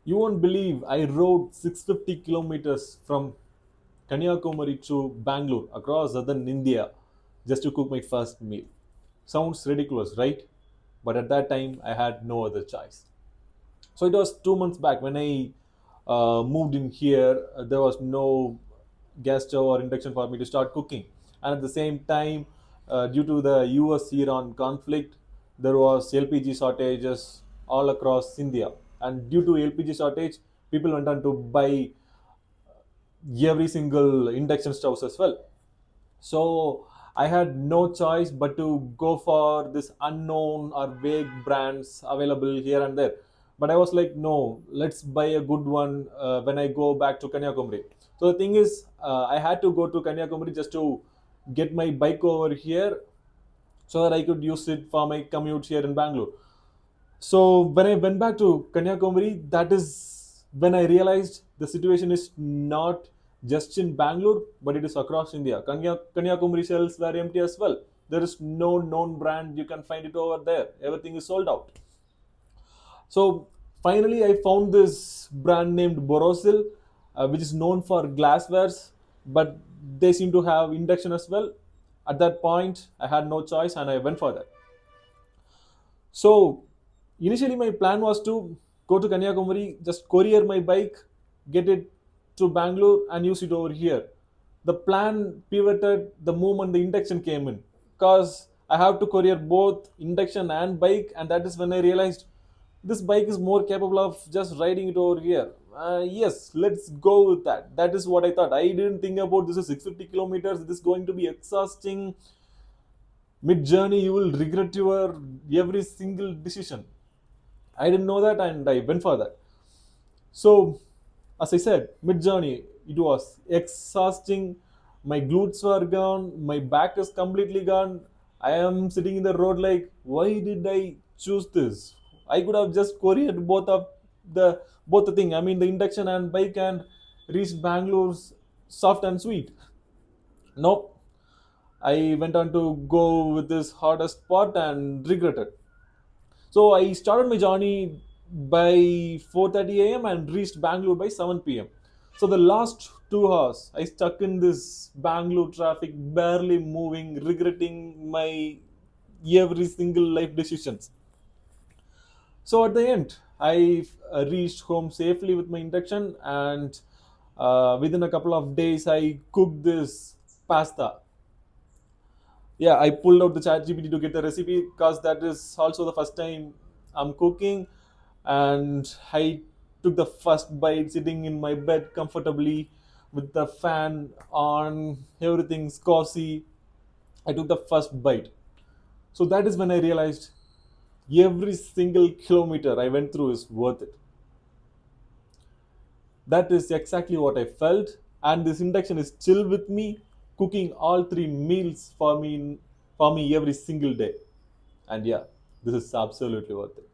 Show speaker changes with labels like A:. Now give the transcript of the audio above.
A: You won't believe I rode 650 kilometers from Kanyakumari to Bangalore across southern India just to cook my first meal. Sounds ridiculous, right? But at that time, I had no other choice. So it was 2 months back when I moved in here. There was no gas stove or induction for me to start cooking, and at the same time, due to the US-Iran conflict, there was LPG shortages all across India, and due to LPG shortage, people went on to buy every single induction stoves as well. So I had no choice but to go for this unknown or vague brands available here and there. But I was like, no, let's buy a good one when I go back to Kanyakumari. So the thing is, I had to go to Kanyakumari just to get my bike over here so that I could use it for my commute here in Bangalore. So when I went back to Kanyakumari, that is when I realized the situation is not just in Bangalore, but it is across India. Kanyakumari shelves were empty as well. There is no known brand you can find it over there. Everything is sold out. So finally, I found this brand named Borosil, which is known for glasswares, but they seem to have induction as well. At that point, I had no choice and I went for that. So initially, my plan was to go to Kanyakumari, just courier my bike, get it to Bangalore, and use it over here. The plan pivoted the moment the induction came in, because I have to courier both induction and bike, and that is when I realized this bike is more capable of just riding it over here. Yes, let's go with that. That is what I thought. I didn't think about this is 650 kilometers. This is going to be exhausting. Mid journey, you will regret your every single decision. I didn't know that and I went for that. So, as I said, mid journey, it was exhausting. My glutes were gone, my back is completely gone. I am sitting in the road like, why did I choose this? I could have just couriered both the thing. I mean, the induction and bike and reached Bangalore's soft and sweet. Nope. I went on to go with this hardest part and regretted. So I started my journey by 4:30 a.m. and reached Bangalore by 7 p.m. So the last 2 hours, I stuck in this Bangalore traffic, barely moving, regretting my every single life decisions. So at the end, I reached home safely with my induction, and within a couple of days, I cooked this pasta. Yeah, I pulled out the chat gpt to get the recipe because that is also the first time I'm cooking. And I took the first bite sitting in my bed comfortably with the fan on, everything's cozy. I took the first bite. So that is when I realized every single kilometer I went through is worth it. That is exactly what I felt, and this induction is still with me, cooking all three meals for me every single day. And yeah, this is absolutely worth it.